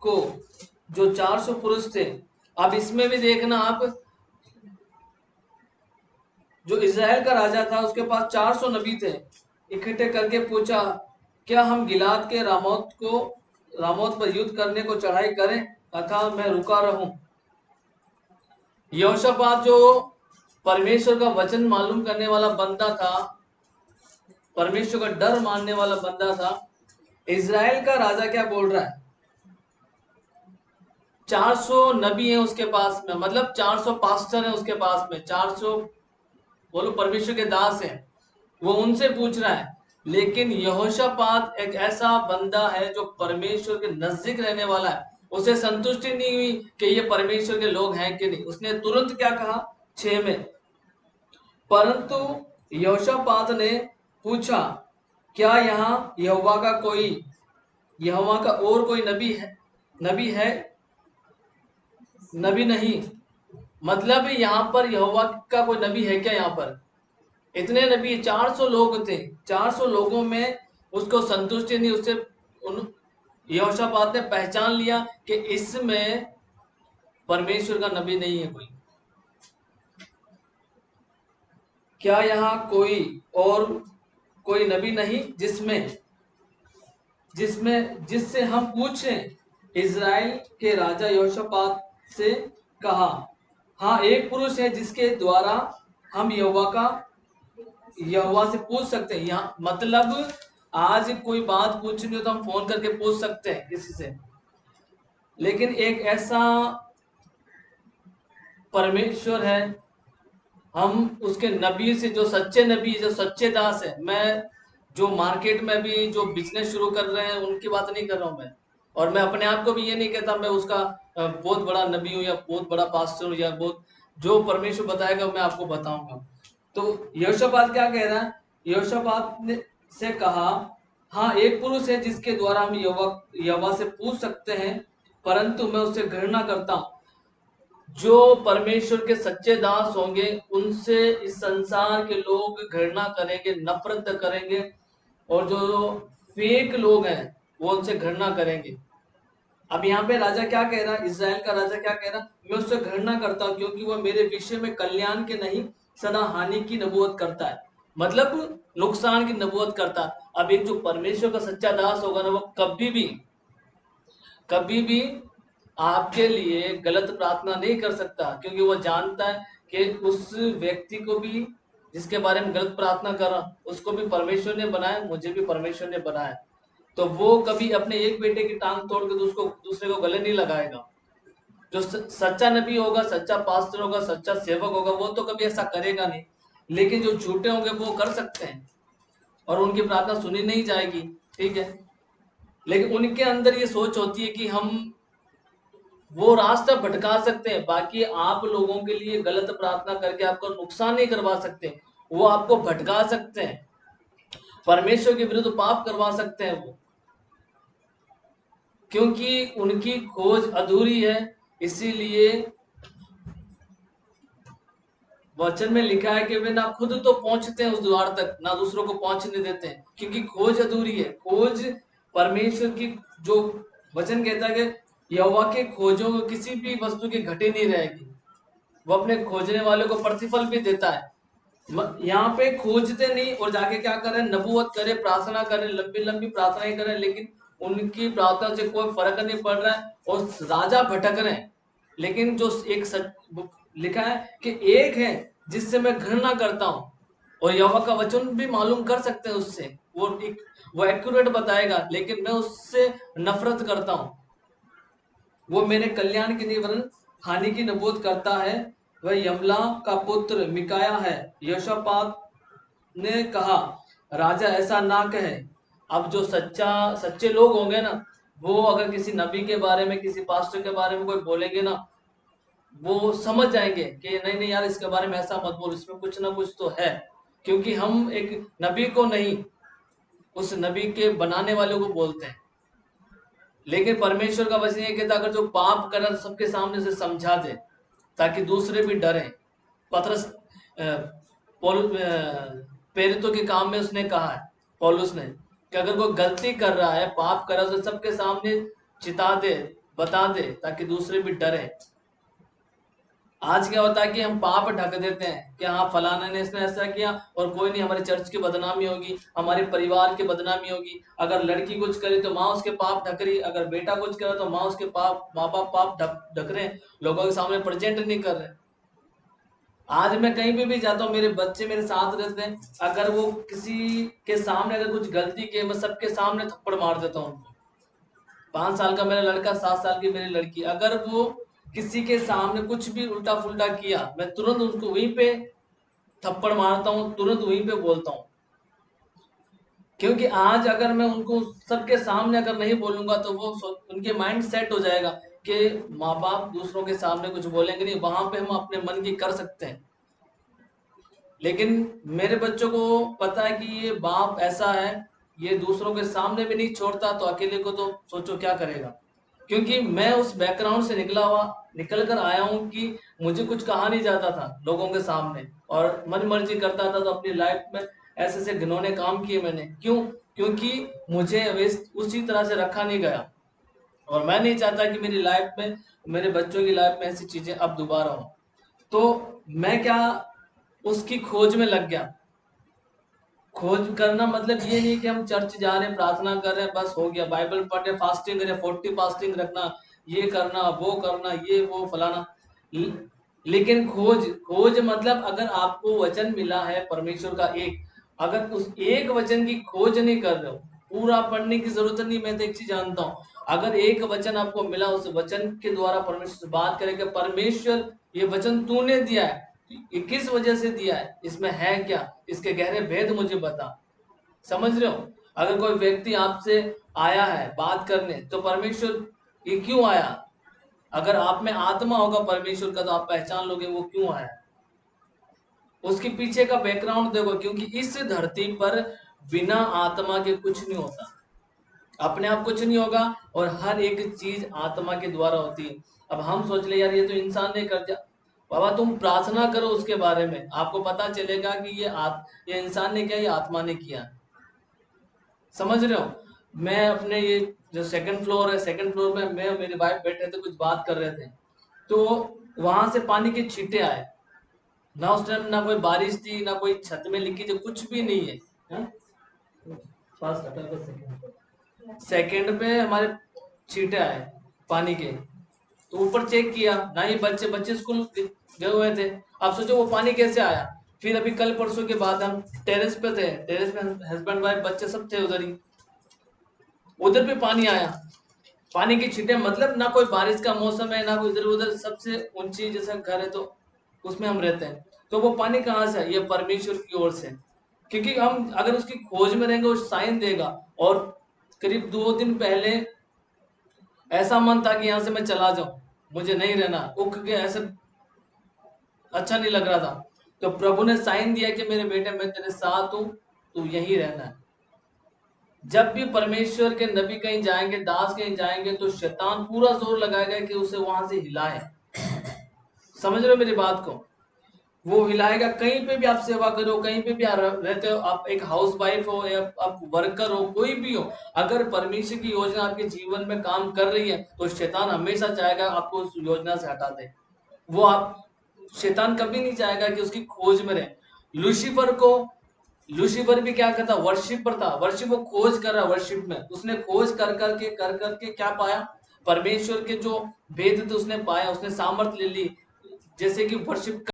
को जो 400 पुरुष थे, अब इसमें भी देखना आप, जो इज़राइल का राजा था उसके पास 400 नबी थे, इकट्ठे करके पूछा क्या हम गिलाद के रामोत पर युद्ध करने को चढ़ाई करें, अथा मैं रुका रहूं। यहोशापात जो परमेश्वर का वचन मालूम करने वाला बंदा था, परमेश्वर का डर मानने वाला बंदा था, इज़राइल का राजा क्या बोल रहा है, 400 नबी हैं उसके पास में, मतलब 400 पास्टर हैं उसके पास में, 400 बोलो परमेश्वर के दास हैं, वो उनसे पूछ रहा है। लेकिन यहोशापात एक ऐसा बंदा है जो परमेश्वर के नजदीक रहने वाला है, उसे संतुष्टि नहीं हुई कि ये परमेश्वर के लोग हैं कि नहीं, उसने तुरंत क्या कहा 6 में, परंतु यहोशापात ने पूछा क्या यहाँ यहोवा का और कोई नबी है नबी नहीं, मतलब यहाँ पर यहोवा का कोई नबी है क्या, यहाँ पर इतने नबी 400 लोग थे, 400 लोगों में उसको संतुष्टि नहीं, उससे यहोशापात ने पहचान लिया कि इसमें परमेश्वर का नबी नहीं है कोई। क्या यहाँ कोई नबी नहीं जिससे हम पूछें। इज़राइल के राजा यहोशापात से कहा, हाँ एक पुरुष है जिसके द्वारा हम यहोवा से पूछ सकते हैं। यहाँ मतलब आज कोई बात पूछनी हो तो हम फोन करके पूछ सकते हैं किसी से, लेकिन एक ऐसा परमेश्वर है, हम उसके नबी से, जो सच्चे नबी, जो सच्चे दास है, मैं जो मार्केट में भी जो बिजनेस शुरू कर रहे हैं उनकी बात नहीं कर रहा हूं मैं, और मैं अपने आप को भी ये नहीं कहता मैं उसका बहुत बड़ा नबी हूं या बहुत बड़ा पास्टर हूं या बहुत, जो परमेश्वर बताएगा मैं आपको बताऊंगा। तो यहोशापात क्या कह रहा है, यहोशापात ने से कहा, हाँ एक पुरुष है जिसके द्वारा हम यहोवा से पूछ सकते हैं, परंतु मैं उससे घृणा करता हूं। जो परमेश्वर के सच्चे दास होंगे उनसे इस संसार के लोग घृणा करेंगे, नफरत करेंगे, और जो फेक लोग हैं वो उनसे घृणा करेंगे। अब यहाँ पे राजा क्या कह रहा है, इज़राइल का राजा क्या कह रहा है, मैं उससे घृणा करता हूँ क्योंकि वह मेरे विषय में कल्याण के नहीं सदा हानि की नबूवत करता है, मतलब नुकसान की नबूवत करता है। अब एक जो परमेश्वर का सच्चा दास होगा ना, वो कभी भी आपके लिए गलत प्रार्थना नहीं कर सकता, क्योंकि वो जानता है कि उस व्यक्ति को भी, जिसके बारे में गलत प्रार्थना कर रहा, उसको भी परमेश्वर ने बनाया, मुझे भी परमेश्वर ने बनाया। तो वो कभी अपने एक बेटे की टांग तोड़ के दूसरे को गले नहीं लगाएगा। जो सच्चा नबी होगा, सच्चा पास्टर होगा, सच्चा सेवक होगा, वो तो कभी ऐसा करेगा नहीं। लेकिन जो झूठे होंगे वो कर सकते हैं और उनकी प्रार्थना सुनी नहीं जाएगी, ठीक है। लेकिन उनके अंदर ये सोच होती है कि हम वो रास्ता भटका सकते हैं, बाकी आप लोगों के लिए गलत प्रार्थना करके आपको नुकसान नहीं करवा सकते, वो आपको भटका सकते हैं, परमेश्वर के विरुद्ध पाप करवा सकते हैं वो, क्योंकि उनकी खोज अधूरी है। इसीलिए वचन में लिखा है कि वे ना खुद तो पहुंचते हैं उस द्वार तक, ना दूसरों को पहुंचने देते हैं, क्योंकि खोज अधूरी है। खोज परमेश्वर की, जो वचन कहता है कि यहोवा के खोजों को किसी भी वस्तु की घटी नहीं रहेगी, वो अपने खोजने वालों को प्रतिफल भी देता है। यहाँ पे खोजते नहीं और जाके क्या करें, नबूवत करे, प्रार्थना करें, लंबी लंबी प्रार्थनाएं करें, लेकिन उनकी प्रार्थना से कोई फर्क नहीं पड़ रहा है और राजा भटक रहे हैं। लेकिन जो एक लिखा है कि एक है जिससे मैं घृणा करता हूं, और यहोवा का वचन भी मालूम कर सकते हैं उससे, वो एक्यूरेट बताएगा, लेकिन मैं उससे नफरत करता हूं। वो मेरे कल्याण की नहीं वरन हानि की नबूवत करता है, वह यमला का पुत्र मिकाया है। यहोशापात ने कहा, राजा ऐसा ना कहे। अब जो सच्चे लोग होंगे ना, वो अगर किसी नबी के बारे में, किसी पास्टर के बारे में कोई बोलेंगे ना, वो समझ जाएंगे कि नहीं नहीं यार, इसके बारे में ऐसा मत बोल, इसमें कुछ ना कुछ तो है, क्योंकि हम एक नबी को नहीं, उस नबी के बनाने वाले को बोलते हैं। लेकिन परमेश्वर का वचन ये कहता है, अगर जो पाप करे तो सबके सामने से समझा दे, ताकि दूसरे भी डरें। पतरस प्रेरितों के काम में उसने कहा है, पौलुस ने, कि अगर कोई गलती कर रहा है, पाप कर रहा है, तो सबके सामने चिता दे, बता दे ताकि दूसरे भी डरे। आज क्या होता है कि हम पाप ढक देते हैं कि हाँ फलाना ने इसने ऐसा किया और कोई नहीं, हमारे चर्च की बदनामी होगी, हमारे परिवार की बदनामी होगी। अगर लड़की कुछ करे तो माँ उसके पाप ढक रही, अगर बेटा कुछ करे तो माँ उसके पाप, माँ बाप पाप ढक रहे हैं, लोगों के सामने प्रेजेंट नहीं कर रहे। आज मैं कहीं भी जाता हूँ, मेरे बच्चे मेरे साथ रहते हैं, अगर वो किसी के सामने अगर कुछ गलती की, मैं सबके सामने थप्पड़ मार देता हूँ उनको। 5 साल का मेरा लड़का, 7 साल की मेरी लड़की, अगर वो किसी के सामने कुछ भी उल्टा फुल्टा किया, मैं तुरंत उसको वहीं पे थप्पड़ मारता हूँ, तुरंत वहीं पे बोलता हूँ। क्योंकि आज अगर मैं उनको सबके सामने अगर नहीं बोलूंगा तो वो उनके माइंड सेट हो जाएगा कि माँ बाप दूसरों के सामने कुछ बोलेंगे नहीं, वहां पे हम अपने मन की कर सकते हैं। लेकिन मेरे बच्चों को पता है कि ये बाप ऐसा है, ये दूसरों के सामने भी नहीं छोड़ता, तो अकेले को तो सोचो क्या करेगा। क्योंकि मैं उस बैकग्राउंड से निकल कर आया हूँ कि मुझे कुछ कहा नहीं जाता था लोगों के सामने, और मन मर्जी करता था, तो अपनी लाइफ में ऐसे ऐसे घिनौने काम किए मैंने। क्यों? क्योंकि मुझे उसी तरह से रखा नहीं गया, और मैं नहीं चाहता कि मेरी लाइफ में, मेरे बच्चों की लाइफ में ऐसी चीजें अब दोबारा हो। तो मैं क्या, उसकी खोज में लग गया। खोज करना मतलब ये नहीं कि हम चर्च जा रहे हैं, प्रार्थना कर रहे हैं, बस हो गया, बाइबल पढ़ रहे, फास्टिंग करें, 40 फास्टिंग रखना, ये करना वो करना, ये वो फलाना। लेकिन खोज, खोज मतलब अगर आपको वचन मिला है परमेश्वर का एक, अगर उस एक वचन की खोज नहीं कर रहे हो, पूरा पढ़ने की जरूरत नहीं। मैं तो एक चीज जानता हूँ, अगर एक वचन आपको मिला, उस वचन के द्वारा परमेश्वर से बात करें कि परमेश्वर ये वचन तूने दिया है, ये किस वजह से दिया है, इसमें है क्या, इसके गहरे भेद मुझे बता। समझ रहे हो? अगर कोई व्यक्ति आपसे आया है बात करने, तो परमेश्वर ये क्यों आया, अगर आप में आत्मा होगा परमेश्वर का तो आप पहचान लोगे वो क्यों आया। उसके पीछे का बैकग्राउंड देखो, क्योंकि इस धरती पर बिना आत्मा के कुछ नहीं होता, अपने आप कुछ नहीं होगा, और हर एक चीज आत्मा के द्वारा होती है। अब हम सोच ले यार ये तो इंसान ने कर दिया, बाबा तुम प्रार्थना करो उसके बारे में, आपको पता चलेगा कि ये इंसान ने किया, ये आत्मा ने किया। समझ रहे हो? मैं अपने ये जो सेकंड फ्लोर है, सेकंड फ्लोर में मैं और मेरी वाइफ बैठे थे, कुछ बात कर रहे थे, तो वहां से पानी के छींटे आए। ना उस टाइम ना कोई बारिश थी, ना कोई छत में लिखी थी, कुछ भी नहीं है, हाँ? फास्ट हटा दो सेकंड पे हमारे छींटे आए पानी के। तो ऊपर चेक किया, ना ही बच्चे बच्चे स्कूल गए हुए थे। अब सोचो वो पानी कैसे आया। फिर अभी कल परसों के बाद हम टेरेस पे थे, टेरेस पे हस्बैंड वाइफ बच्चे सब थे उधर ही, उधर भी पानी आया। पानी की छींटे मतलब ना कोई बारिश का मौसम है, ना कोई इधर उधर, सबसे ऊंची जैसा घर है तो उसमें हम रहते हैं, तो वो पानी कहाँ से है? ये परमेश्वर की ओर से। क्योंकि हम अगर उसकी खोज में रहेंगे, वो साइन देगा। और करीब 2 दिन पहले ऐसा मन था कि यहाँ से मैं चला जाऊं, मुझे नहीं रहना, उग के ऐसे अच्छा नहीं लग रहा था। तो प्रभु ने साइन दिया कि मेरे बेटे मैं तेरे साथ हूं, तू यहीं रहना है। जब भी परमेश्वर के नबी कहीं जाएंगे, दास कहीं जाएंगे, तो शैतान पूरा जोर लगाएगा कि उसे वहां से हिलाए। समझ रहे हो मेरी बात को? वो हिलाएगा। कहीं पे भी आप सेवा करो, कहीं पे भी आप रहते हो, आप एक हाउस वाइफ हो या आप वर्कर हो, कोई भी हो, अगर परमेश्वर की योजना आपके जीवन में काम कर रही है, तो शैतान हमेशा चाहेगा आपको उस योजना से हटा दे। वो आप शैतान कभी नहीं चाहेगा कि उसकी खोज में रहे। लूसीफर को, लूसीफर भी क्या करता, वर्शिप पर था, वर्शिप वो खोज कर रहा, वर्शिप में उसने खोज कर करके क्या पाया, परमेश्वर के जो भेद थे उसने पाया, उसने सामर्थ ले ली, जैसे कि वर्शिप